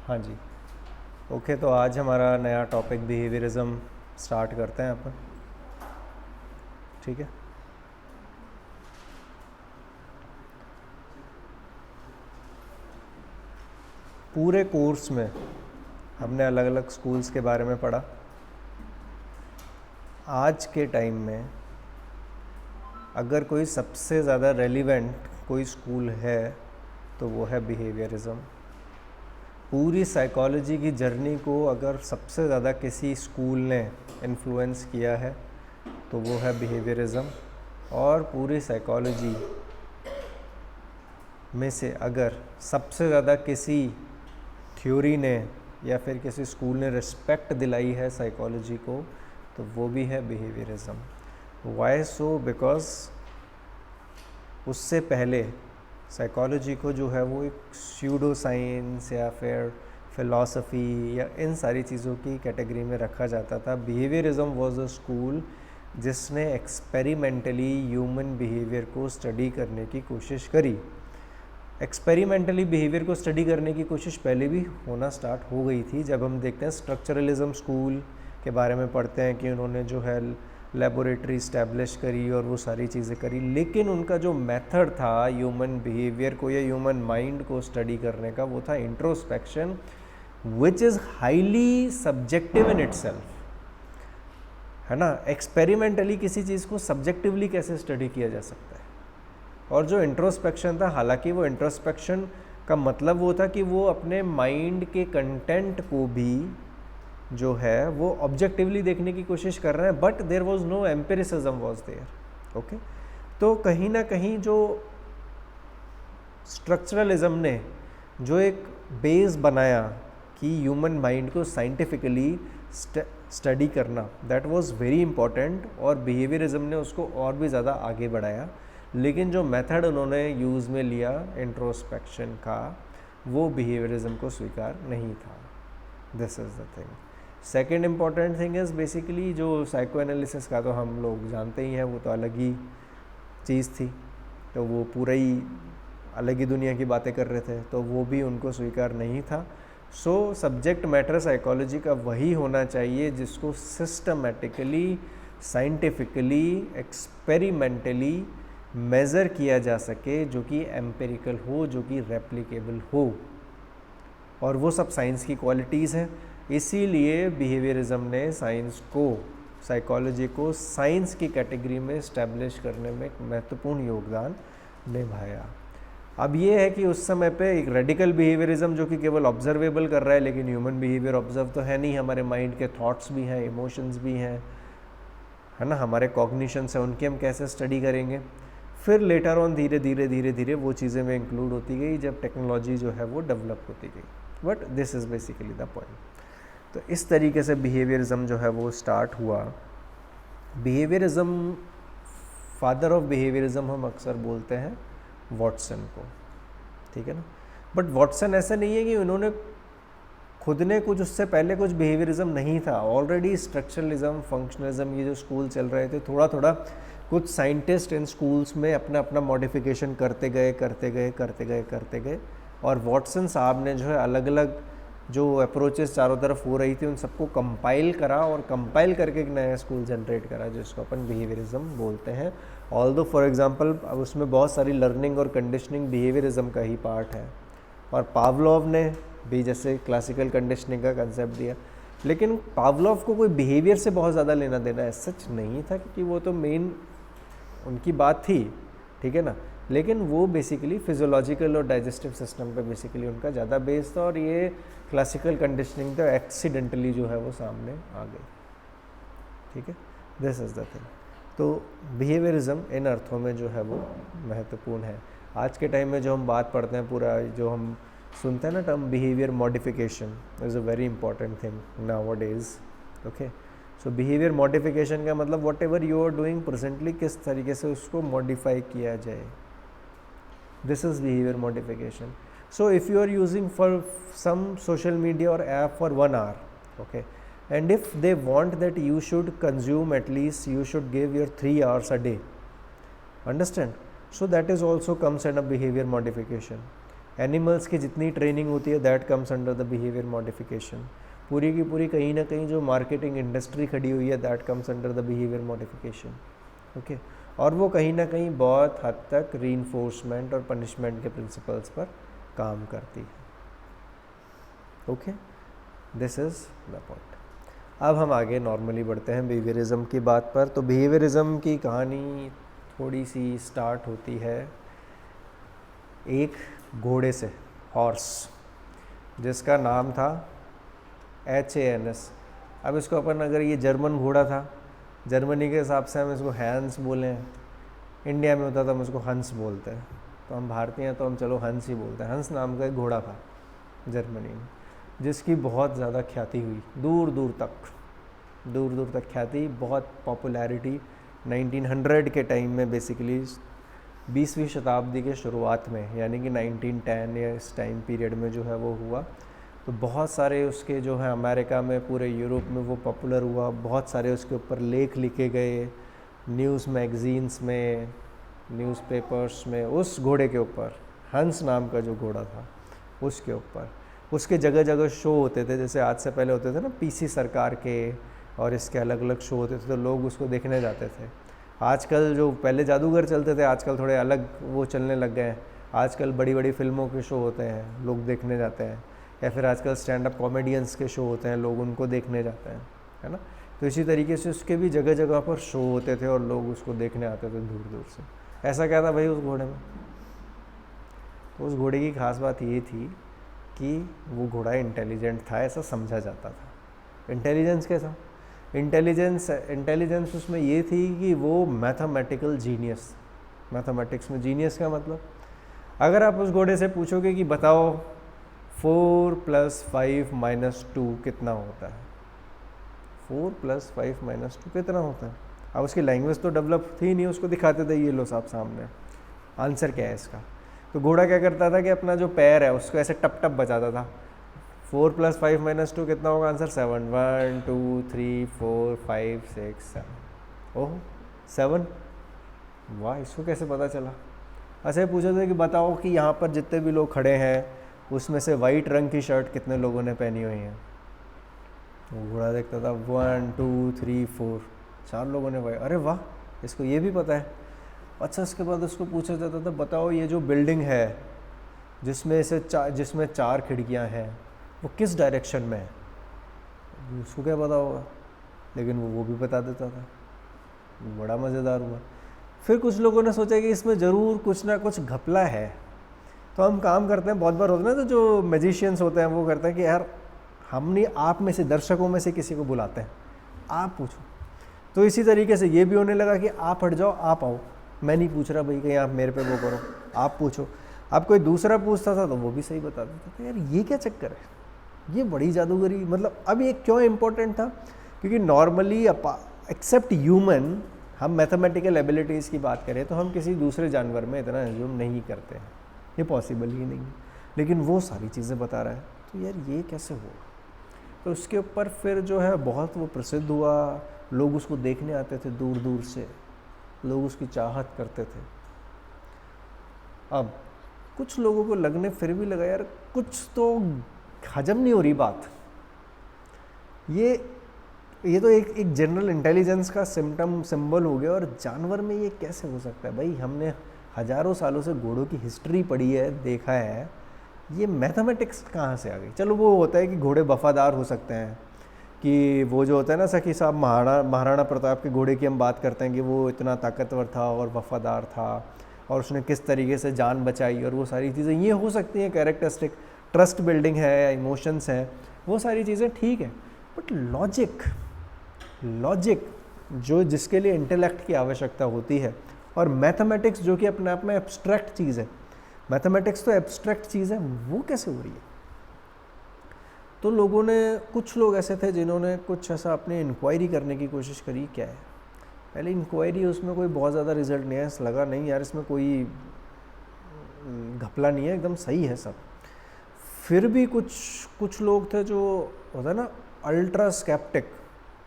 हाँ जी। ओके, तो आज हमारा नया टॉपिक बिहेवियरिज्म स्टार्ट करते हैं अपन। ठीक है। पूरे कोर्स में हमने अलग अलग स्कूल्स के बारे में पढ़ा। आज के टाइम में अगर कोई सबसे ज़्यादा रेलिवेंट कोई स्कूल है तो वो है बिहेवियरिज्म। पूरी साइकोलॉजी की जर्नी को अगर सबसे ज़्यादा किसी स्कूल ने इन्फ्लुएंस किया है तो वो है बिहेवियरिज्म। और पूरी साइकोलॉजी में से अगर सबसे ज़्यादा किसी थ्योरी ने या फिर किसी स्कूल ने रिस्पेक्ट दिलाई है साइकोलॉजी को तो वो भी है बिहेवियरिज्म। Y so? बिकॉज उससे पहले साइकोलॉजी को जो है वो एक स्यूडो साइंस या फिर फिलॉसफी या इन सारी चीज़ों की कैटेगरी में रखा जाता था। बिहेवियरिज्म वाज अ स्कूल जिसने एक्सपेरिमेंटली ह्यूमन बिहेवियर को स्टडी करने की कोशिश करी। एक्सपेरिमेंटली बिहेवियर को स्टडी करने की कोशिश पहले भी होना स्टार्ट हो गई थी। जब हम देखते हैं स्ट्रक्चरलिज्म स्कूल के बारे में पढ़ते हैं कि उन्होंने जो है लेबोरेटरी इस्टेब्लिश करी और वो सारी चीज़ें करी, लेकिन उनका जो मेथड था ह्यूमन बिहेवियर को या ह्यूमन माइंड को स्टडी करने का वो था introspection, which is highly subjective in itself, है ना। एक्सपेरिमेंटली किसी चीज़ को सब्जेक्टिवली कैसे स्टडी किया जा सकता है। और जो इंट्रोस्पेक्शन था, हालांकि वो इंट्रोस्पेक्शन का मतलब वो था कि वो अपने माइंड के कंटेंट को भी जो है वो ऑब्जेक्टिवली देखने की कोशिश कर रहे हैं, but there was no empiricism was there. Okay, तो कहीं ना कहीं जो स्ट्रक्चरलिज्म ने जो एक बेस बनाया कि ह्यूमन माइंड को साइंटिफिकली स्टडी करना, दैट वाज वेरी इंपॉर्टेंट, और बिहेवियरिज्म ने उसको और भी ज़्यादा आगे बढ़ाया। लेकिन जो मेथड उन्होंने यूज़ में लिया इंट्रोस्पेक्शन का, वो बिहेवियरिज्म को स्वीकार नहीं था। This is the thing. Second important thing is basically जो साइको एनालिसिस का तो हम लोग जानते ही हैं, वो तो अलग ही चीज़ थी, तो वो पूरा ही अलग ही दुनिया की बातें कर रहे थे, तो वो भी उनको स्वीकार नहीं था। सो सब्जेक्ट मैटर साइकोलॉजी का वही होना चाहिए जिसको सिस्टमेटिकली, साइंटिफिकली, एक्सपेरिमेंटली मेज़र किया जा सके, जो कि एम्पिरिकल हो, जो कि रेप्लिकेबल हो, और वो सब साइंस की क्वालिटीज़ हैं। इसीलिए बिहेवियरिज्म ने साइंस को, साइकोलॉजी को साइंस की कैटेगरी में इस्टेब्लिश करने में एक महत्वपूर्ण योगदान निभाया। अब ये है कि उस समय पे एक रेडिकल बिहेवियरिज्म जो कि केवल ऑब्जर्वेबल कर रहा है, लेकिन ह्यूमन बिहेवियर ऑब्जर्व तो है नहीं, हमारे माइंड के थॉट्स भी हैं, इमोशंस भी हैं, है ना, हमारे कॉग्निशंस हैं, उनकी हम कैसे स्टडी करेंगे। फिर लेटर ऑन धीरे धीरे धीरे धीरे वो चीज़ें में इंक्लूड होती गई जब टेक्नोलॉजी जो है वो डेवलप होती गई। But this is basically the point. तो इस तरीके से बिहेवियरिज्म जो है वो स्टार्ट हुआ। बिहेवियरिज्म, फादर ऑफ बिहेवियरिज्म हम अक्सर बोलते हैं वॉटसन को, ठीक है ना। बट वॉटसन ऐसा नहीं है कि उन्होंने खुद ने कुछ, उससे पहले कुछ बिहेवियरिज्म नहीं था। ऑलरेडी स्ट्रक्चरलिज्म, फंक्शनलिज्म, ये जो स्कूल चल रहे थे, थोड़ा थोड़ा कुछ साइंटिस्ट इन स्कूल्स में अपना अपना मॉडिफिकेशन करते गए, और वॉटसन साहब ने जो है अलग अलग जो अप्रोचेस चारों तरफ हो रही थी उन सबको कंपाइल करा, और कंपाइल करके एक नया स्कूल जनरेट करा जिसको अपन बिहेवियरिज्म बोलते हैं। ऑल्दो फॉर एग्जांपल उसमें बहुत सारी लर्निंग और कंडीशनिंग बिहेवियरिज्म का ही पार्ट है, और पावलोव ने भी जैसे क्लासिकल कंडीशनिंग का कंसेप्ट दिया, लेकिन पावलोव को कोई बिहेवियर से बहुत ज़्यादा लेना देना सच नहीं था, क्योंकि वो तो मेन उनकी बात थी, ठीक है ना। लेकिन वो बेसिकली फिजियोलॉजिकल और डाइजेस्टिव सिस्टम पे बेसिकली उनका ज़्यादा बेस था, और ये क्लासिकल कंडीशनिंग तो एक्सीडेंटली जो है वो सामने आ गई, ठीक है। This is the thing. तो बिहेवियरिज्म इन अर्थों में जो है वो महत्वपूर्ण है। आज के टाइम में जो हम बात पढ़ते हैं, पूरा जो हम सुनते हैं ना term behaviour modification, is a very important thing nowadays. Okay, so behaviour modification का मतलब whatever you are doing presently, किस तरीके से उसको मॉडिफाई किया जाए, this is behaviour modification. So if you are using for some social media or app for 1 hour, okay, and if they want that you should consume at least, you should give your 3 hours a day, understand? So that is also comes in a behavior modification. Animals की जितनी training होती है that comes under the behaviour modification. पूरी की पूरी कहीं ना कहीं जो मार्केटिंग इंडस्ट्री खड़ी हुई है that comes under the behaviour modification. Okay, और वो कहीं ना कहीं बहुत हद तक रीइंफोर्समेंट और पनिशमेंट के प्रिंसिपल्स पर काम करती है। Okay, this is the point. अब हम आगे नॉर्मली बढ़ते हैं बिहेवियरिज्म की बात पर। तो बिहेवियरिज्म की कहानी थोड़ी सी स्टार्ट होती है एक घोड़े से, हॉर्स, जिसका नाम था HANS। अब इसको अपन, अगर ये जर्मन घोड़ा था, जर्मनी के हिसाब से हम इसको हैंस बोलें, इंडिया में होता तो हम इसको हंस बोलते हैं, तो हम भारतीय हैं तो हम चलो हंस ही बोलते हैं। हंस नाम का एक घोड़ा था जर्मनी में, जिसकी बहुत ज़्यादा ख्याति हुई, दूर दूर तक ख्याति, बहुत पॉपुलैरिटी 1900 के टाइम में, बेसिकली 20वीं शताब्दी के शुरुआत में, यानी कि 1910 या इस टाइम पीरियड में जो है वो हुआ। तो बहुत सारे उसके जो है अमेरिका में, पूरे यूरोप में वो पॉपुलर हुआ, बहुत सारे उसके ऊपर लेख लिखे गए न्यूज़ मैगज़ीन्स में, न्यूज़पेपर्स में, उस घोड़े के ऊपर, हंस नाम का जो घोड़ा था उसके ऊपर। उसके जगह जगह शो होते थे, जैसे आज से पहले होते थे ना PC सरकार के, और इसके अलग अलग शो होते थे, तो लोग उसको देखने जाते थे। आजकल जो पहले जादूगर चलते थे, आजकल थोड़े अलग वो चलने लग गए हैं। आजकल बड़ी बड़ी फिल्मों के शो होते हैं, लोग देखने जाते हैं, या फिर आजकल स्टैंड अप कॉमेडियंस के शो होते हैं, लोग उनको देखने जाते हैं, है ना। तो इसी तरीके से उसके भी जगह जगह पर शो होते थे और लोग उसको देखने आते थे दूर दूर से। ऐसा क्या था भाई उस घोड़े में? तो उस घोड़े की खास बात ये थी कि वो घोड़ा इंटेलिजेंट था, ऐसा समझा जाता था। इंटेलिजेंस कैसा? इंटेलिजेंस उसमें ये थी कि वो मैथमेटिकल जीनियस। मैथमेटिक्स में जीनियस का मतलब, अगर आप उस घोड़े से पूछोगे कि बताओ 4 + 5 - 2 कितना होता है, 4 + 5 - 2 कितना होता है, अब उसकी लैंग्वेज तो डेवलप थी नहीं, उसको दिखाते थे ये लो साहब सामने, आंसर क्या है इसका। तो घोड़ा क्या करता था कि अपना जो पैर है उसको ऐसे टप टप बजाता था, 4 + 5 - 2 कितना होगा आंसर? 7, 1 2 3 4 5 6 7। ओह 7, वाह, इसको कैसे पता चला? अच्छा, ये पूछा था कि बताओ कि यहाँ पर जितने भी लोग खड़े हैं उसमें से वाइट रंग की शर्ट कितने लोगों ने पहनी हुई है। वो घोड़ा देखता था 1 2 3 4, 4 लोगों ने वाइट, अरे वाह, इसको ये भी पता है। अच्छा, उसके बाद उसको पूछा जाता था बताओ ये जो बिल्डिंग है जिसमें 4 खिड़कियाँ हैं वो किस डायरेक्शन में है, उसको क्या पता होगा, लेकिन वो भी बता देता था। बड़ा मज़ेदार हुआ। फिर कुछ लोगों ने सोचा कि इसमें ज़रूर कुछ ना कुछ घपला है, तो हम काम करते हैं, बहुत बार होता है ना, तो जो मैजिशियंस होते हैं वो करते हैं कि यार हमने आप में से, दर्शकों में से किसी को बुलाते हैं, आप पूछो। तो इसी तरीके से ये भी होने लगा कि आप हट जाओ, आप आओ, मैं नहीं पूछ रहा भाई कहीं आप मेरे पे वो करो, आप पूछो। अब कोई दूसरा पूछता था तो वो भी सही बता देता था। यार ये क्या चक्कर है, ये बड़ी जादूगरी, मतलब अब ये क्यों इम्पोर्टेंट था? क्योंकि नॉर्मली एक्सेप्ट ह्यूमन, हम मैथमेटिकल एबिलिटीज़ की बात करें तो हम किसी दूसरे जानवर में इतना एज्यूम नहीं करते हैं, ये पॉसिबल ही नहीं है, लेकिन वो सारी चीज़ें बता रहा है, तो यार ये कैसे होगा? तो उसके ऊपर फिर जो है बहुत वो प्रसिद्ध हुआ, लोग उसको देखने आते थे दूर दूर से, लोग उसकी चाहत करते थे। अब कुछ लोगों को लगने फिर भी लगा यार कुछ तो हजम नहीं हो रही बात, ये तो एक जनरल इंटेलिजेंस का सिंबल हो गया, और जानवर में ये कैसे हो सकता है? भाई हमने हज़ारों सालों से घोड़ों की हिस्ट्री पढ़ी है, देखा है, ये मैथमेटिक्स कहाँ से आ गई? चलो वो होता है कि घोड़े वफादार हो सकते हैं, कि वो जो होता है ना सखी साहब, महाराणा प्रताप के घोड़े की हम बात करते हैं कि वो इतना ताकतवर था और वफादार था और उसने किस तरीके से जान बचाई, और वो सारी चीज़ें ये हो सकती हैं, कैरेक्टरिस्टिक, ट्रस्ट बिल्डिंग है, इमोशंस हैं, वो सारी चीज़ें ठीक है। बट लॉजिक जो जिसके लिए इंटेलेक्ट की आवश्यकता होती है, और मैथमेटिक्स जो कि अपने आप में एब्स्ट्रैक्ट चीज़ है, मैथमेटिक्स तो एब्स्ट्रैक्ट चीज़ है, वो कैसे हो रही है? तो लोगों ने, कुछ लोग ऐसे थे जिन्होंने कुछ ऐसा अपनी इंक्वायरी करने की कोशिश करी, क्या है पहले इंक्वायरी, उसमें कोई बहुत ज़्यादा रिजल्ट नहीं है, लगा नहीं यार इसमें कोई घपला नहीं है, एकदम सही है सब। फिर भी कुछ लोग थे जो होता है ना अल्ट्रा स्केप्टिक,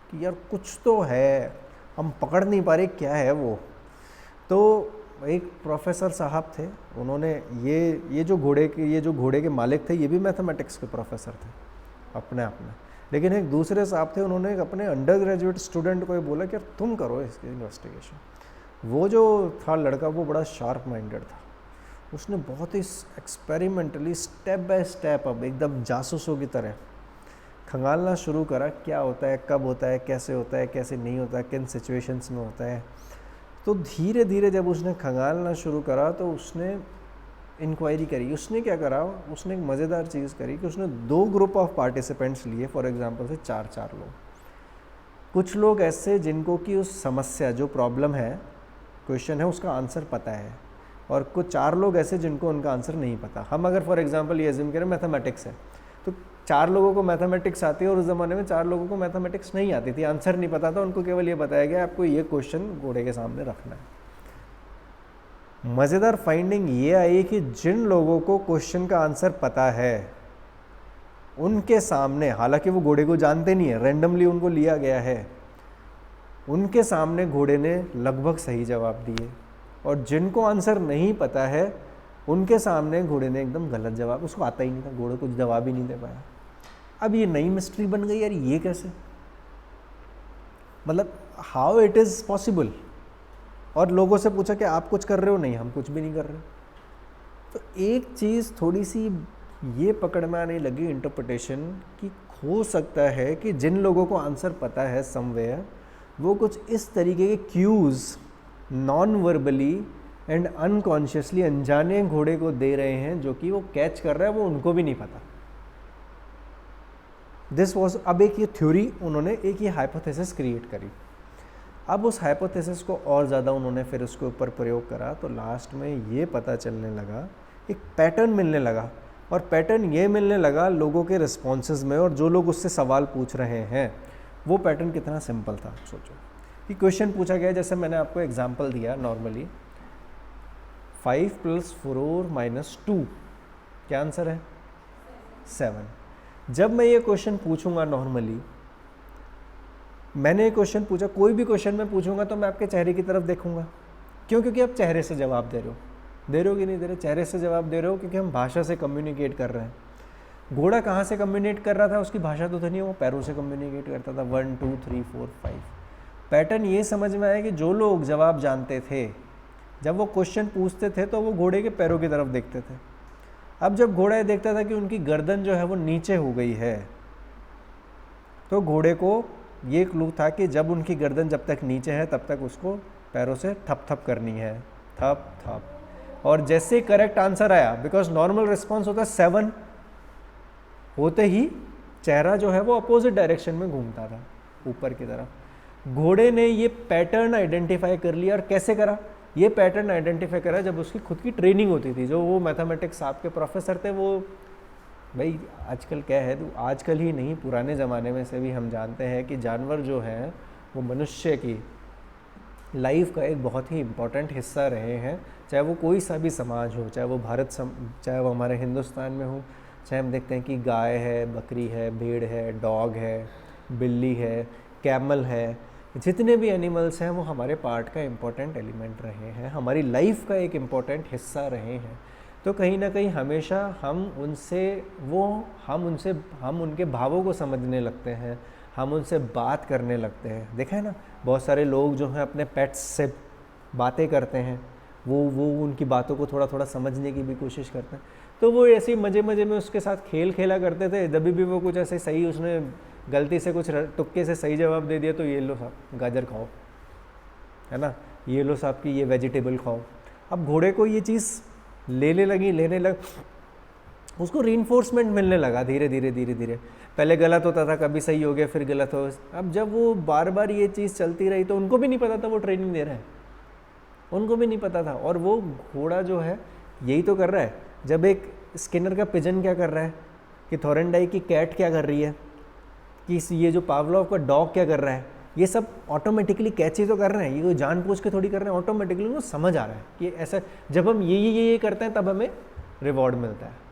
कि यार कुछ तो है, हम पकड़ नहीं पा रहे क्या है वो। तो एक प्रोफेसर साहब थे, उन्होंने ये जो घोड़े के मालिक थे, ये भी मैथमेटिक्स के प्रोफेसर थे अपने आप में। लेकिन एक दूसरे साहब थे, उन्होंने अपने अंडर ग्रेजुएट स्टूडेंट को ये बोला कि यार तुम करो इसकी इन्वेस्टिगेशन। वो जो था लड़का, वो बड़ा शार्प माइंडेड था, उसने बहुत ही एक्सपेरिमेंटली स्टेप बाय स्टेप अब एकदम जासूसों की तरह खंगालना शुरू करा, क्या होता है, कब होता है, कैसे होता है, कैसे नहीं होता है, किन सिचुएशंस में होता है। तो धीरे धीरे जब उसने खंगालना शुरू करा तो उसने इंक्वायरी करी। उसने क्या करा, उसने एक मज़ेदार चीज़ करी कि उसने 2 ग्रुप ऑफ पार्टिसिपेंट्स लिए, फॉर एग्जांपल से 4-4 लोग। कुछ लोग ऐसे जिनको कि उस समस्या, जो प्रॉब्लम है, क्वेश्चन है, उसका आंसर पता है, और कुछ 4 लोग ऐसे जिनको उनका आंसर नहीं पता। हम अगर फॉर एग्जांपल ये अज्यूम करें मैथमेटिक्स है, तो 4 लोगों को मैथमेटिक्स आती है और उस ज़माने में 4 लोगों को मैथमेटिक्स नहीं आती थी, आंसर नहीं पता था, उनको केवल ये बताया गया आपको ये क्वेश्चन घोड़े के सामने रखना है। मज़ेदार फाइंडिंग ये आई कि जिन लोगों को क्वेश्चन का आंसर पता है, उनके सामने, हालांकि वो घोड़े को जानते नहीं है, रैंडमली उनको लिया गया है, उनके सामने घोड़े ने लगभग सही जवाब दिए, और जिनको आंसर नहीं पता है उनके सामने घोड़े ने एकदम गलत जवाब, उसको आता ही नहीं था, घोड़े कुछ जवाब ही नहीं दे पाया। अब ये नई मिस्ट्री बन गई यार, ये कैसे, मतलब हाउ इट इज़ पॉसिबल। और लोगों से पूछा कि आप कुछ कर रहे हो, नहीं हम कुछ भी नहीं कर रहे। तो एक चीज़ थोड़ी सी ये पकड़ में आने लगी इंटरप्रिटेशन कि हो सकता है कि जिन लोगों को आंसर पता है समवेयर, वो कुछ इस तरीके के cues non verbally and unconsciously अनजाने घोड़े को दे रहे हैं, जो कि वो कैच कर रहा है, वो उनको भी नहीं पता। दिस वॉज, अब एक ये थ्योरी उन्होंने, एक ये हाइपोथेसिस क्रिएट करी। अब उस हाइपोथेसिस को और ज़्यादा उन्होंने फिर उसके ऊपर प्रयोग करा, तो लास्ट में ये पता चलने लगा, एक पैटर्न मिलने लगा, और पैटर्न ये मिलने लगा लोगों के रिस्पॉन्सेज में, और जो लोग उससे सवाल पूछ रहे हैं वो पैटर्न कितना सिंपल था। सोचो कि क्वेश्चन पूछा गया, जैसे मैंने आपको एग्जांपल दिया, नॉर्मली 5 + 4 - 2 क्या आंसर है, 7। जब मैं ये क्वेश्चन पूछूंगा, नॉर्मली मैंने ये क्वेश्चन पूछा, कोई भी क्वेश्चन मैं पूछूंगा तो मैं आपके चेहरे की तरफ देखूंगा। क्यों? क्योंकि आप चेहरे से जवाब दे रहे हो कि नहीं दे रहे? चेहरे से जवाब दे रहे हो, क्योंकि हम भाषा से कम्युनिकेट कर रहे हैं। घोड़ा कहाँ से कम्युनिकेट कर रहा था, उसकी भाषा तो नहीं, वो पैरों से कम्युनिकेट करता था। 1 2 3 4 5 पैटर्न ये समझ में आया कि जो लोग जवाब जानते थे, जब वो क्वेश्चन पूछते थे तो वो घोड़े के पैरों की तरफ देखते थे। अब जब घोड़ा ये देखता था कि उनकी गर्दन जो है वो नीचे हो गई है, तो घोड़े को ये क्लू था कि जब उनकी गर्दन जब तक नीचे है तब तक उसको पैरों से थप थप करनी है, थप थप। और जैसे करेक्ट आंसर आया, बिकॉज नॉर्मल रिस्पॉन्स होता है 7 होते ही चेहरा जो है वो अपोजिट डायरेक्शन में घूमता था, ऊपर की तरफ। घोड़े ने ये पैटर्न आइडेंटिफाई कर लिया। और कैसे करा ये पैटर्न आइडेंटिफाई करा? जब उसकी खुद की ट्रेनिंग होती थी। जो वो मैथमेटिक्स आपके प्रोफेसर थे, वो भाई आजकल क्या है, तो आजकल ही नहीं, पुराने ज़माने में से भी हम जानते हैं कि जानवर जो हैं वो मनुष्य की लाइफ का एक बहुत ही इम्पोर्टेंट हिस्सा रहे हैं। चाहे वो कोई सा भी समाज हो, चाहे वो चाहे वो हमारे हिंदुस्तान में हो, चाहे हम देखते हैं कि गाय है, बकरी है, भेड़ है, डॉग है, बिल्ली है, कैमल है, जितने भी एनिमल्स हैं वो हमारे पार्ट का इम्पोर्टेंट एलिमेंट रहे हैं, हमारी लाइफ का एक इम्पोर्टेंट हिस्सा रहे हैं। तो कहीं ना कहीं हमेशा हम उनके भावों को समझने लगते हैं, हम उनसे बात करने लगते हैं। देखा है ना, बहुत सारे लोग जो हैं अपने पेट्स से बातें करते हैं, वो उनकी बातों को थोड़ा थोड़ा समझने की भी कोशिश करते हैं। तो वो ऐसे ही मज़े मज़े में उसके साथ खेल खेला करते थे। जब भी वो कुछ ऐसे सही, उसने गलती से कुछ तुक्के से सही जवाब दे दिया तो ये लो साहब गाजर खाओ, है ना, ये लो साहब की ये वेजिटेबल खाओ। अब घोड़े को ये चीज़ लेने लग, उसको रीइंफोर्समेंट मिलने लगा धीरे धीरे। पहले गलत होता था, कभी सही हो गया, फिर गलत हो। अब जब वो बार बार ये चीज़ चलती रही तो उनको भी नहीं पता था वो ट्रेनिंग दे रहे हैं, उनको भी नहीं पता था। और वो घोड़ा जो है यही तो कर रहा है। जब एक स्किनर का पिजन क्या कर रहा है, कि थॉरेनडाई की कैट क्या कर रही है, कि ये जो पावलोव का डॉग क्या कर रहा है, ये सब ऑटोमेटिकली कैच ही तो कर रहे हैं। ये कोई जानबूझ के थोड़ी कर रहे हैं, ऑटोमेटिकली उनको समझ आ रहा है कि ऐसा जब हम ये करते हैं तब हमें रिवॉर्ड मिलता है।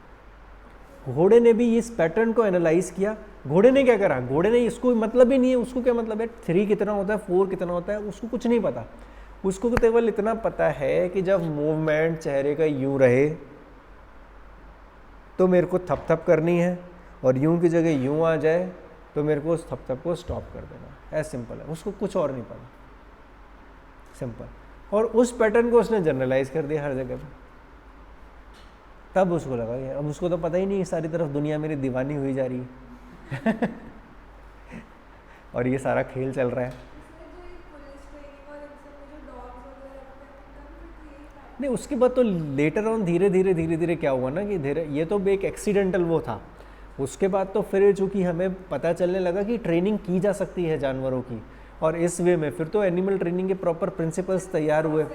घोड़े ने भी इस पैटर्न को एनालाइज किया। घोड़े ने क्या करा, घोड़े ने इसको मतलब ही नहीं है, उसको क्या मतलब है 3 कितना होता है, 4 कितना होता है, उसको कुछ नहीं पता। उसको केवल इतना पता है कि जब मूवमेंट चेहरे का यूं रहे तो मेरे को थप थप करनी है, और यूं की जगह यूं आ जाए तो मेरे को उस थप थप को स्टॉप कर देना। ऐसा सिंपल है, उसको कुछ और नहीं पता, सिंपल। और उस पैटर्न को उसने जनरलाइज कर दिया हर जगह पे। तब उसको लगा कि अब उसको तो पता ही नहीं, सारी तरफ दुनिया मेरी दीवानी हुई जा रही है और ये सारा खेल चल रहा है। नहीं, उसके बाद तो लेटर ऑन धीरे धीरे क्या हुआ ना कि धीरे, ये तो एक एक्सीडेंटल वो था। उसके बाद तो फिर चूँकि हमें पता चलने लगा कि ट्रेनिंग की जा सकती है जानवरों की, और इस वे में फिर तो एनिमल ट्रेनिंग के प्रॉपर प्रिंसिपल्स तैयार हुए।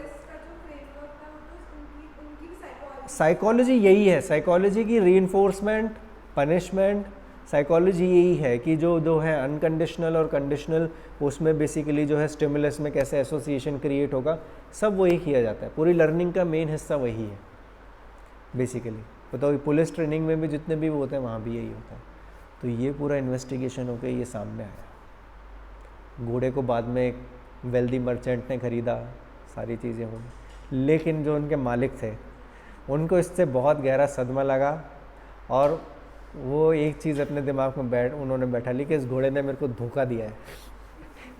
साइकोलॉजी यही है, साइकोलॉजी की रीइंफोर्समेंट, पनिशमेंट, साइकोलॉजी यही है कि जो है अनकंडीशनल और कंडीशनल, उसमें बेसिकली जो है स्टिमुलस में कैसे एसोसिएशन क्रिएट होगा, सब वही किया जाता है। पूरी लर्निंग का मेन हिस्सा वही है बेसिकली। बताओ, पुलिस ट्रेनिंग में भी जितने भी वो होते हैं वहाँ भी यही होता है। तो ये पूरा इन्वेस्टिगेशन होकर ये सामने आया। घोड़े को बाद में एक वेल्दी मर्चेंट ने ख़रीदा, सारी चीज़ें होंगी, लेकिन जो उनके मालिक थे उनको इससे बहुत गहरा सदमा लगा, और वो एक चीज़ अपने दिमाग में उन्होंने बैठा ली कि इस घोड़े ने मेरे को धोखा दिया है।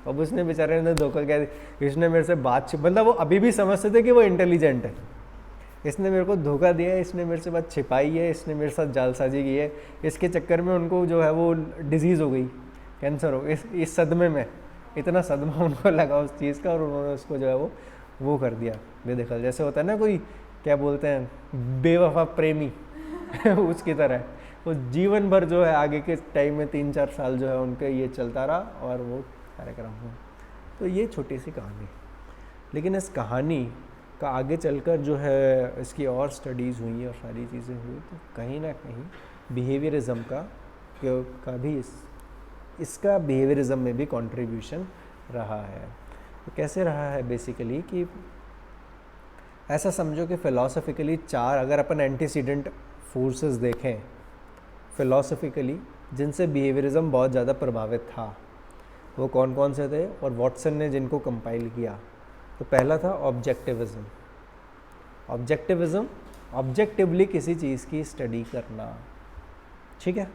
अब उसने बेचारे ने धोखा क्या, इसने मेरे से बात, मतलब वो अभी भी समझते थे कि वो इंटेलिजेंट है, इसने मेरे को धोखा दिया है, इसने मेरे से बात छिपाई है, इसने मेरे साथ जालसाजी की है। इसके चक्कर में उनको जो है वो डिजीज़ हो गई, कैंसर हो गई। इस सदमे में इतना सदमा उनको लगा उस चीज़ का, और उन्होंने उसको जो है वो कर दिया बेदखल। जैसे होता है ना कोई, क्या बोलते हैं, बेवफा प्रेमी उसकी तरह वो जीवन भर जो है आगे के टाइम में 3-4 साल जो है उनके ये चलता रहा, और वो कार्यक्रम हुआ। तो ये छोटी सी कहानी, लेकिन इस कहानी का आगे चलकर जो है इसकी और स्टडीज़ हुई और सारी चीज़ें हुई, तो कहीं ना कहीं बिहेवियरिज्म का भी इसका बिहेवियरिज्म में भी कंट्रीब्यूशन रहा है। तो कैसे रहा है बेसिकली कि ऐसा समझो कि फ़िलॉसफिकली 4 अगर अपन एंटीसीडेंट फोर्सेस देखें फ़िलॉसफिकली जिनसे बिहेवियरिज्म बहुत ज़्यादा प्रभावित था, वो कौन कौन से थे और वॉटसन ने जिनको कंपाइल किया। तो पहला था ऑब्जेक्टिविज़म। ऑब्जेक्टिविज़म, ऑब्जेक्टिवली किसी चीज़ की स्टडी करना, ठीक है।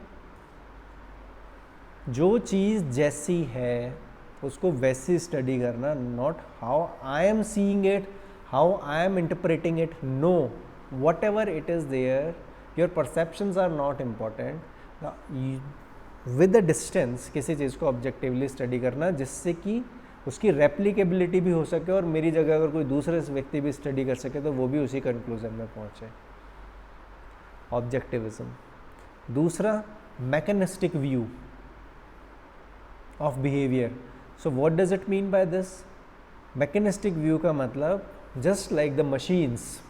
जो चीज़ जैसी है उसको वैसी स्टडी करना, not how I am seeing it, how I am interpreting it, no, whatever it is there, your perceptions are not important. With the distance किसी चीज़ को ऑब्जेक्टिवली स्टडी करना, जिससे कि उसकी रेप्लिकेबिलिटी भी हो सके, और मेरी जगह अगर कोई दूसरे व्यक्ति भी स्टडी कर सके तो वो भी उसी कंक्लूजन में पहुँचे। ऑब्जेक्टिविज्म। दूसरा, mechanistic view of behaviour. So what does it mean by this? Mechanistic view का मतलब, just like the machines,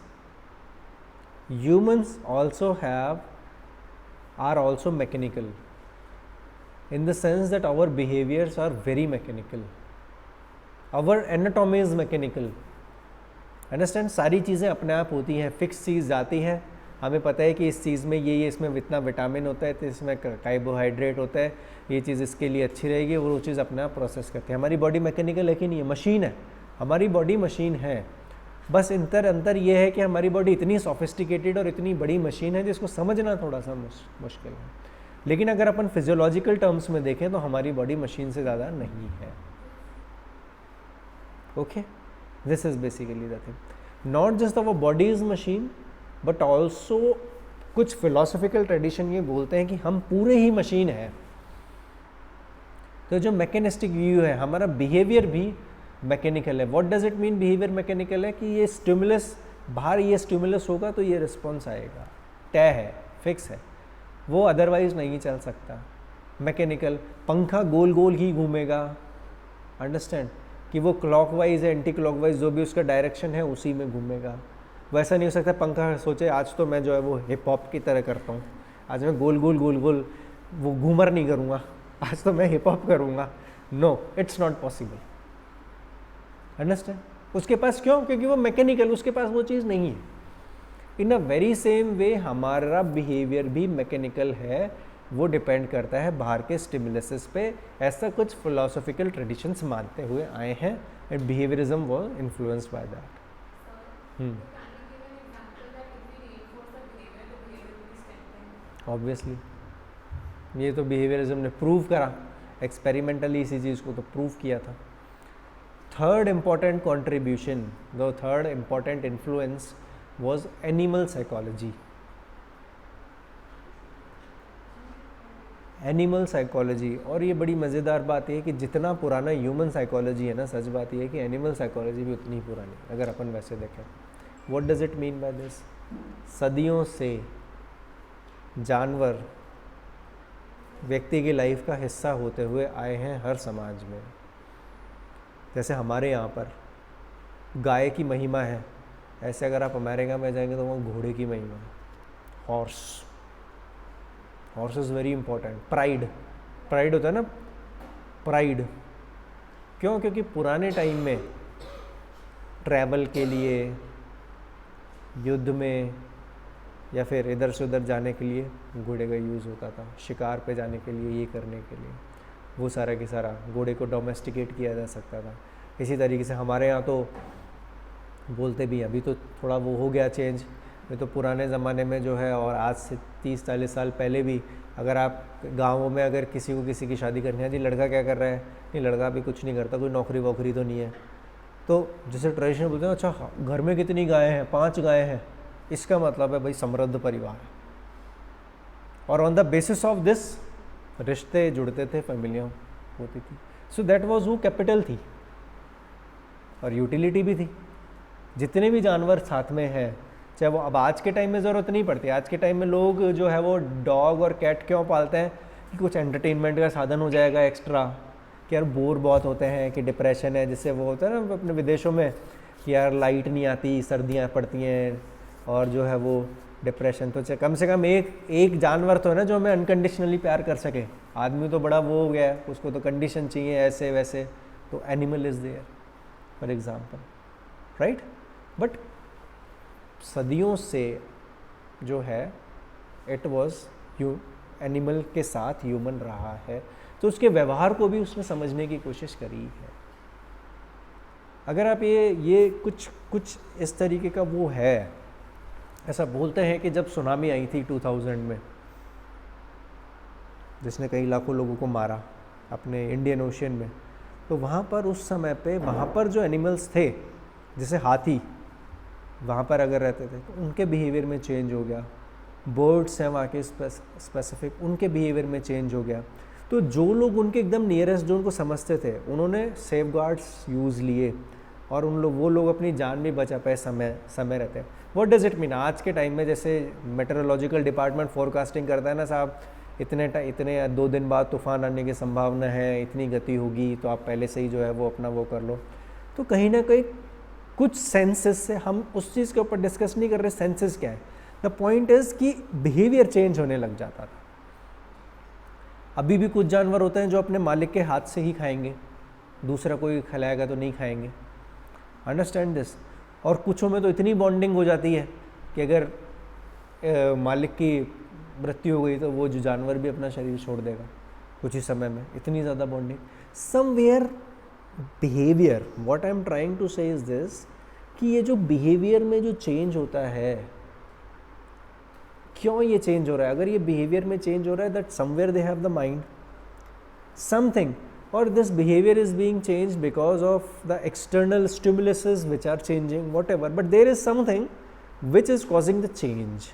humans also are also mechanical, in the sense that our behaviors are very mechanical, our anatomy is mechanical, understand? सारी चीज़ें अपने आप होती हैं, fix चीज़ जाती है, हमें पता है कि इस चीज़ में ये इसमें इतना विटामिन होता है, तो इसमें कार्बोहाइड्रेट होता है, ये चीज़ इसके लिए अच्छी रहेगी, वो चीज़ अपने आप प्रोसेस करती है। हमारी बॉडी मैकेनिकल है कि नहीं है? मशीन है, हमारी बॉडी मशीन है। बस अंतर ये है कि हमारी बॉडी इतनी सोफिस्टिकेटेड और इतनी बड़ी मशीन है जिसको समझना थोड़ा सा मुश्किल है। लेकिन अगर अपन फिजियोलॉजिकल टर्म्स में देखें तो हमारी बॉडी मशीन से ज़्यादा नहीं है। Okay, this is basically the thing. Not just our body is machine, but also कुछ फिलोसफिकल ट्रेडिशन ये बोलते हैं कि हम पूरे ही मशीन है। तो जो मैकेनिस्टिक व्यू है, हमारा बिहेवियर भी मैकेनिकल है। What does it mean behaviour mechanical है? कि ये स्टिमुलस, बाहर ये स्टिमुलस होगा तो ये रिस्पॉन्स आएगा, तय है, फिक्स है, वो अदरवाइज नहीं चल सकता। मैकेनिकल, पंखा गोल गोल ही घूमेगा, अंडरस्टैंड, कि वो क्लॉकवाइज है, एंटी क्लॉकवाइज, जो भी उसका डायरेक्शन है उसी में घूमेगा। वैसा नहीं हो सकता पंखा सोचे आज तो मैं जो है वो हिप हॉप की तरह करता हूँ, आज मैं गोल गोल वो घूमर नहीं करूँगा, आज तो मैं हिप हॉप करूँगा। No, it's not possible, understand? उसके पास क्यों? क्योंकि वो मैकेनिकल, उसके पास वो चीज़ नहीं है। इन अ वेरी सेम वे हमारा बिहेवियर भी मैकेनिकल है, वो डिपेंड करता है बाहर के स्टिमुलसेस पे। ऐसा कुछ फिलोसॉफिकल ट्रेडिशंस मानते हुए आए हैं, and behaviourism was influenced by that. Obviously ये तो बिहेवियरिज्म ने प्रूव करा, एक्सपेरिमेंटली इसी चीज़ को तो प्रूव किया था. Third important contribution, the third important influence was animal psychology. Animal psychology, और ये बड़ी मज़ेदार बात है कि जितना पुराना ह्यूमन साइकोलॉजी है ना, सच बात ये है कि एनिमल साइकोलॉजी भी उतनी पुरानी अगर अपन वैसे देखें. What does it mean by this? सदियों से जानवर व्यक्ति की लाइफ का हिस्सा होते हुए आए हैं हर समाज में. जैसे हमारे यहाँ पर गाय की महिमा है, ऐसे अगर आप अमेरिका में जाएंगे तो वहाँ घोड़े की महिमा है. Horse, horse is very important. Pride होता है ना, प्राइड. क्यों? क्योंकि पुराने टाइम में ट्रैवल के लिए, युद्ध में या फिर इधर से उधर जाने के लिए घोड़े का यूज़ होता था. शिकार पे जाने के लिए, ये करने के लिए, वो सारा के सारा घोड़े को डोमेस्टिकेट किया जा सकता था. इसी तरीके से हमारे यहाँ तो बोलते भी, अभी तो थोड़ा वो हो गया चेंज. ये तो पुराने ज़माने में जो है, और आज से 30-40 साल पहले भी, अगर आप गाँवों में अगर किसी को किसी की शादी करनी है, जी लड़का क्या कर रहा है, नहीं लड़का भी कुछ नहीं करता, कोई नौकरी वोकरी तो नहीं है. तो जैसे ट्रेडिशनल बोलते हैं, अच्छा घर में कितनी गायें हैं, 5 गायें हैं, इसका मतलब है भाई समृद्ध परिवार है. और on the basis of this रिश्ते जुड़ते थे, फैमिलियाँ होती थी. सो दैट वाज वो कैपिटल थी और यूटिलिटी भी थी. जितने भी जानवर साथ में हैं, चाहे वो, अब आज के टाइम में ज़रूरत नहीं पड़ती. आज के टाइम में लोग जो है वो डॉग और कैट क्यों पालते हैं कि कुछ एंटरटेनमेंट का साधन हो जाएगा एक्स्ट्रा, कि यार बोर बहुत होते हैं, कि डिप्रेशन है, जिससे वो होता है ना अपने विदेशों में कि यार लाइट नहीं आती, सर्दियाँ पड़ती हैं, और जो है वो डिप्रेशन. तो कम से कम एक जानवर तो है ना जो हमें अनकंडीशनली प्यार कर सके. आदमी तो बड़ा वो हो गया है, उसको तो कंडीशन चाहिए ऐसे वैसे. तो animal is there for example, right. But सदियों से जो है इट वॉज एनिमल के साथ ह्यूमन रहा है, तो उसके व्यवहार को भी उसने समझने की कोशिश करी है. अगर आप ये कुछ इस तरीके का वो है, ऐसा बोलते हैं कि जब सुनामी आई थी 2000 में, जिसने कई लाखों लोगों को मारा अपने इंडियन ओशियन में, तो वहाँ पर उस समय पे वहाँ पर जो एनिमल्स थे, जैसे हाथी वहाँ पर अगर रहते थे तो उनके बिहेवियर में चेंज हो गया. बर्ड्स हैं वहाँ के स्पेसिफिक, उनके बिहेवियर में चेंज हो गया. तो जो लोग उनके एकदम नियरेस्ट जो उनको समझते थे, उन्होंने सेफ गार्ड्स यूज़ लिए, और वो लोग अपनी जान भी बचा पाए समय रहते. What does it mean? आज के टाइम में जैसे मेट्रोलॉजिकल डिपार्टमेंट फोरकास्टिंग करता है ना, साहब इतने 2 दिन बाद तूफान आने की संभावना है, इतनी गति होगी, तो आप पहले से ही जो है वो अपना वो कर लो. तो कहीं ना कहीं कुछ सेंसेस से, हम उस चीज़ के ऊपर डिस्कस नहीं कर रहे सेंसेस क्या है. द पॉइंट इज़ कि बिहेवियर चेंज होने लग जाता था. अभी भी कुछ जानवर होते हैं जो अपने मालिक के हाथ से ही खाएंगे, दूसरा कोई खिलाएगा तो नहीं खाएंगे. Understand this. और कुछों में तो इतनी बॉन्डिंग हो जाती है कि अगर मालिक की मृत्यु हो गई तो वो जो जानवर भी अपना शरीर छोड़ देगा कुछ ही समय में. इतनी ज़्यादा bonding. Somewhere behaviour, what I am trying to say is this, कि ये जो बिहेवियर में जो चेंज होता है, क्यों ये चेंज हो रहा है? अगर ये बिहेवियर में चेंज हो रहा है, that somewhere they have the mind something, or this behavior is being changed because of the external stimuluses which are changing, whatever, but there is something which is causing the change.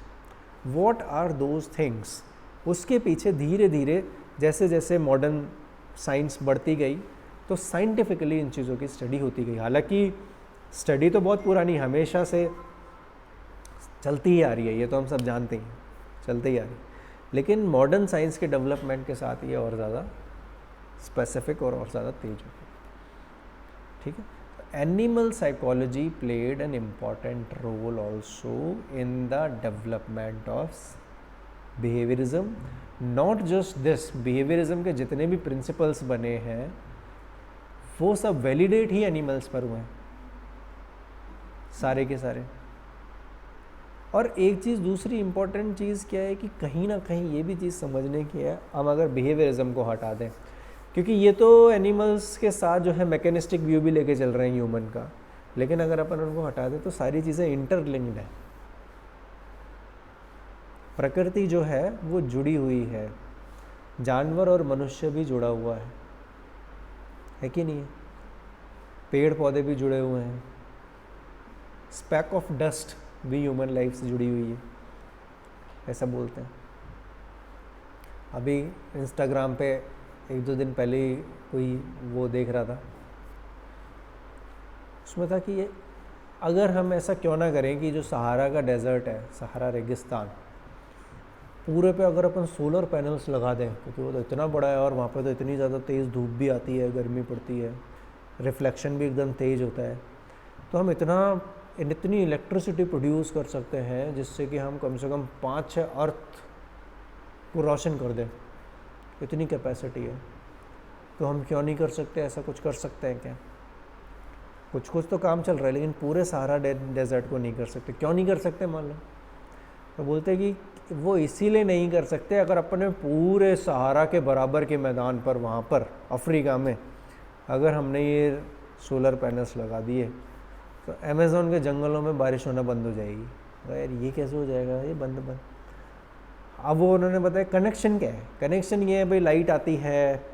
What are those things? उसके पीछे धीरे धीरे जैसे जैसे modern science बढ़ती गई, तो scientifically इन चीज़ों की स्टडी होती गई. हालांकि स्टडी तो बहुत पुरानी हमेशा से चलती ही आ रही है, ये तो हम सब जानते हैं, चलती ही आ रही है. लेकिन मॉडर्न साइंस के डेवलपमेंट के साथ ये और ज़्यादा स्पेसिफिक और ज़्यादा तेज हो गई. ठीक है. Animal psychology played an important role also in the development of behaviourism. Not just this, behaviourism के जितने भी प्रिंसिपल्स बने हैं वो सब वैलिडेट ही एनिमल्स पर हुए हैं, सारे के सारे. और एक चीज़, दूसरी इम्पॉर्टेंट चीज़ क्या है कि कहीं ना कहीं ये भी चीज़ समझने की है, हम अगर बिहेवियरिज्म को हटा दें, क्योंकि ये तो एनिमल्स के साथ जो है मैकेनिस्टिक व्यू भी लेके चल रहे हैं ह्यूमन का, लेकिन अगर अपन उनको हटा दें तो सारी चीज़ें इंटरलिंक्ड है। प्रकृति जो है वो जुड़ी हुई है, जानवर और मनुष्य भी जुड़ा हुआ है कि नहीं है? पेड़ पौधे भी जुड़े हुए हैं, स्पैक ऑफ डस्ट भी ह्यूमन लाइफ से जुड़ी हुई है, ऐसा बोलते हैं। अभी इंस्टाग्राम पे एक दो दिन पहले ही कोई वो देख रहा था, उसमें था कि ये अगर हम ऐसा क्यों ना करें कि जो सहारा का डेजर्ट है, सहारा रेगिस्तान, पूरे पे अगर अपन सोलर पैनल्स लगा दें, क्योंकि वो तो इतना बड़ा है और वहाँ पे तो इतनी ज़्यादा तेज़ धूप भी आती है, गर्मी पड़ती है, रिफ्लेक्शन भी एकदम तेज़ होता है, तो हम इतनी इलेक्ट्रिसिटी प्रोड्यूस कर सकते हैं जिससे कि हम कम से कम 5-6 अर्थ को रोशन कर दें। इतनी कैपेसिटी है, तो हम क्यों नहीं कर सकते? ऐसा कुछ कर सकते हैं क्या? कुछ तो काम चल रहा है, लेकिन पूरे सहारा डेजर्ट को नहीं कर सकते। क्यों नहीं कर सकते? मान लो तो बोलते हैं कि वो इसीलिए नहीं कर सकते, अगर अपने पूरे सहारा के बराबर के मैदान पर, वहाँ पर अफ्रीका में अगर हमने ये सोलर पैनल्स लगा दिए तो अमेज़न के जंगलों में बारिश होना बंद हो जाएगी। तो यार ये कैसे हो जाएगा? ये बंद। अब वो उन्होंने बताया कनेक्शन क्या है। कनेक्शन ये है भाई, लाइट आती है,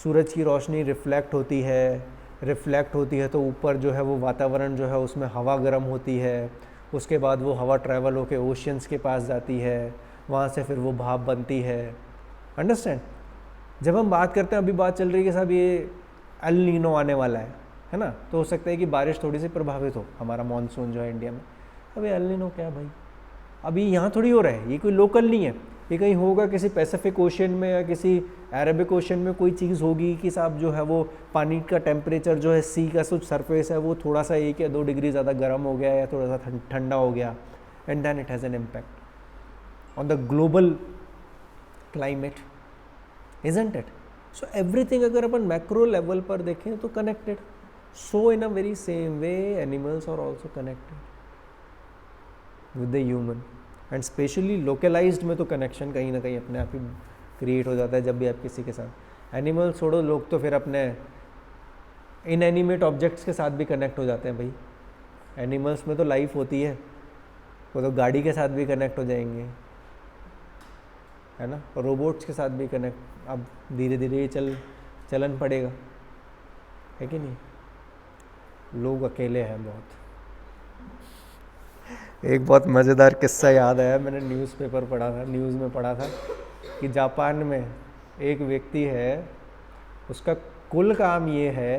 सूरज की रोशनी रिफ्लेक्ट होती है तो ऊपर जो है वो वातावरण जो है उसमें हवा गर्म होती है, उसके बाद वो हवा ट्रैवल होके ओशियंस के पास जाती है, वहाँ से फिर वो भाप बनती है। अंडरस्टैंड? जब हम बात करते हैं, अभी बात चल रही है कि साहब ये एल नीनो आने वाला है ना, तो हो सकता है कि बारिश थोड़ी सी प्रभावित हो, हमारा मानसून जो है इंडिया में। अभी एल नीनो क्या भाई, अभी यहाँ थोड़ी हो रहा है, ये कोई लोकल नहीं है, ये कहीं होगा किसी पैसिफिक ओशन में या किसी अरबिक ओशन में कोई चीज़ होगी कि साहब जो है वो पानी का टेम्परेचर जो है सी का जो सरफेस है वो थोड़ा सा 1 या 2 डिग्री ज़्यादा गर्म हो गया या थोड़ा सा ठंडा हो गया, and then it has an impact on the global climate, isn't it? So everything अगर अपन मैक्रो लेवल पर देखें तो connected. So in a very same way animals are also connected with the human, and especially localised में तो connection कहीं ना कहीं अपने आप ही क्रिएट हो जाता है जब भी आप किसी के साथ। एनिमल छोड़ो, लोग तो फिर अपने इनएनिमेट ऑब्जेक्ट्स के साथ भी कनेक्ट हो जाते हैं भाई। एनिमल्स में तो लाइफ होती है, वो तो गाड़ी के साथ भी कनेक्ट हो जाएंगे, है ना, रोबोट्स के साथ भी कनेक्ट अब धीरे धीरे ये चलन पड़ेगा, है कि नहीं? लोग अकेले हैं बहुत। एक बहुत मज़ेदार किस्सा याद आया, मैंने न्यूज़ में पढ़ा था कि जापान में एक व्यक्ति है, उसका कुल काम ये है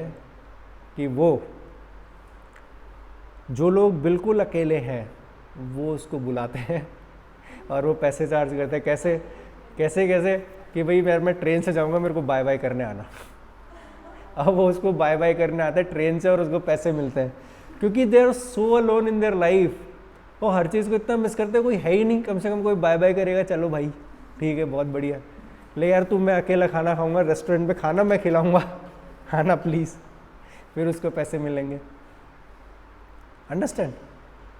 कि वो जो लोग बिल्कुल अकेले हैं वो उसको बुलाते हैं और वो पैसे चार्ज करते हैं। कैसे कि भाई मैं ट्रेन से जाऊंगा, मेरे को बाय बाय करने आना। अब वो उसको बाय बाय करने आता है ट्रेन से और उसको पैसे मिलते हैं, क्योंकि they are so alone in their life. वो हर चीज़ को इतना मिस करते हैं, कोई है ही नहीं, कम से कम कोई बाय बाय करेगा, चलो भाई ठीक है बहुत बढ़िया, ले यार तू, मैं अकेला खाना खाऊंगा, रेस्टोरेंट पे खाना मैं खिलाऊंगा, खाना प्लीज़, फिर उसको पैसे मिलेंगे। अंडरस्टैंड?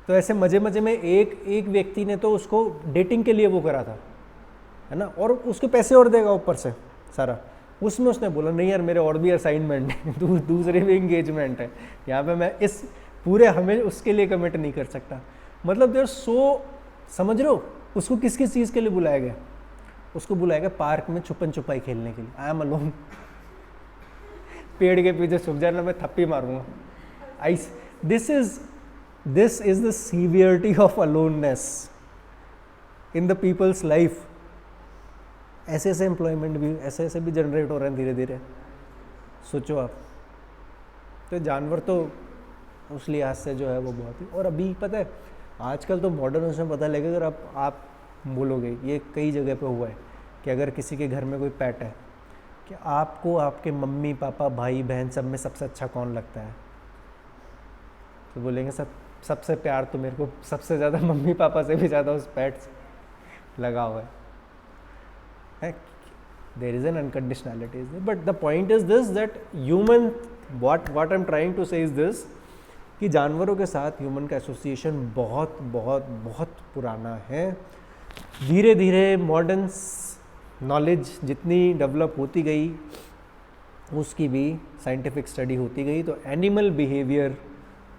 तो ऐसे मज़े में एक व्यक्ति ने तो उसको डेटिंग के लिए वो करा था, है ना, और उसके पैसे और देगा ऊपर से सारा। उसमें उसने बोला नहीं यार मेरे और भी असाइनमेंट है, दूसरे भी इंगेजमेंट है, यहाँ पे मैं इस पूरे हमें उसके लिए कमिट नहीं कर सकता। मतलब देर सो, समझ रहे हो, उसको किस चीज़ के लिए बुलाया गया? उसको बुलाया गया पार्क में छुपन छुपाई खेलने के लिए। आई एम अलोन, पेड़ के पीछे छुप जाना, मैं थप्पी मारूंगा। This is the severity of aloneness in the people's life. ऐसे एम्प्लॉयमेंट भी ऐसे भी जनरेट हो रहे हैं धीरे धीरे, सोचो आप। तो जानवर तो उस लिहाज से जो है वो बहुत ही, और अभी पता है आजकल तो मॉडर्न उसमें पता लगेगा, अगर आप बोलोगे, ये कई जगह पे हुआ है कि अगर किसी के घर में कोई पेट है, कि आपको आपके मम्मी पापा भाई बहन सब में सबसे अच्छा कौन लगता है? तो बोलेंगे सबसे प्यार तो मेरे को सबसे ज़्यादा मम्मी पापा से भी ज़्यादा उस पेट से लगा हुआ है। There is an unconditionality, but the point is this that human, what I am trying to say is this, कि जानवरों के साथ ह्यूमन का एसोसिएशन बहुत बहुत बहुत पुराना है। धीरे धीरे मॉडर्न नॉलेज जितनी डेवलप होती गई, उसकी भी साइंटिफिक स्टडी होती गई। तो एनिमल बिहेवियर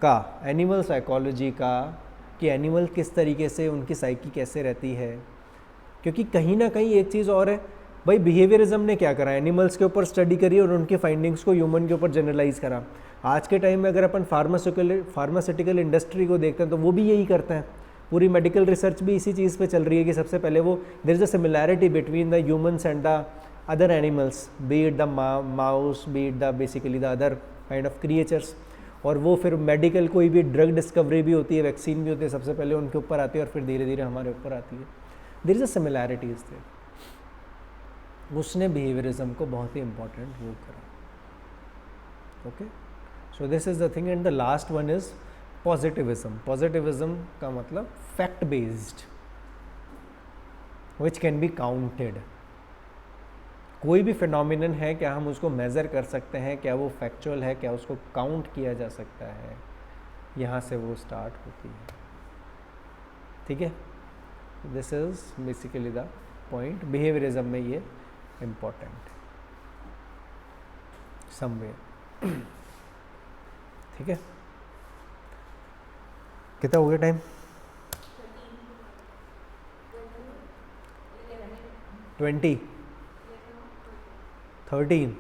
का, एनिमल साइकोलॉजी का, कि एनिमल किस तरीके से, उनकी साइकी कैसे रहती है। क्योंकि कहीं ना कहीं एक चीज़ और है भाई, बिहेवियरिज्म ने क्या करा, एनिमल्स के ऊपर स्टडी करी और उनके फाइंडिंग्स को ह्यूमन के ऊपर जनरलाइज करा। आज के टाइम में अगर अपन फार्मास्यूटिकल इंडस्ट्री को देखते हैं तो वो भी यही करते हैं। पूरी मेडिकल रिसर्च भी इसी चीज़ पे चल रही है कि सबसे पहले वो there is a similarity between the humans and the other animals, be it the mouse, be it the basically the other kind of creatures. और वो फिर मेडिकल कोई भी ड्रग डिस्कवरी भी होती है, वैक्सीन भी होती है, सबसे पहले उनके ऊपर आती है और फिर धीरे धीरे हमारे ऊपर आती है। There is a similarities there. उसने बिहेवियरिज्म को बहुत ही इंपॉर्टेंट वो करा। Okay, so this is the thing. And the last one is positivism. Positivism का मतलब fact based, which can be counted. कोई भी फिनोमिनन है, क्या हम उसको मेज़र कर सकते हैं, क्या वो फैक्चुअल है, क्या उसको काउंट किया जा सकता है, यहाँ से वो स्टार्ट होती है। ठीक है, this is basically the point. Behaviourism में ये इम्पोर्टेंट समवेयर। ठीक है, कितना हो गया टाइम? 20 13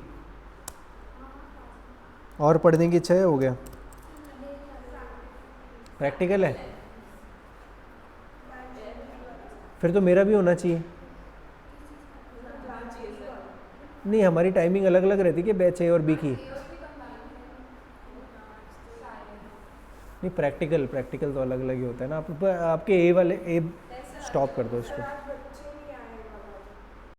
और पढ़ने की इच्छा है? हो गया? प्रैक्टिकल है? फिर तो मेरा भी होना चाहिए। नहीं, हमारी टाइमिंग अलग अलग रहती है कि बैच ए और बी की? नहीं, प्रैक्टिकल तो अलग अलग ही होता है ना। आपके ए वाले, ए स्टॉप कर दो इसको।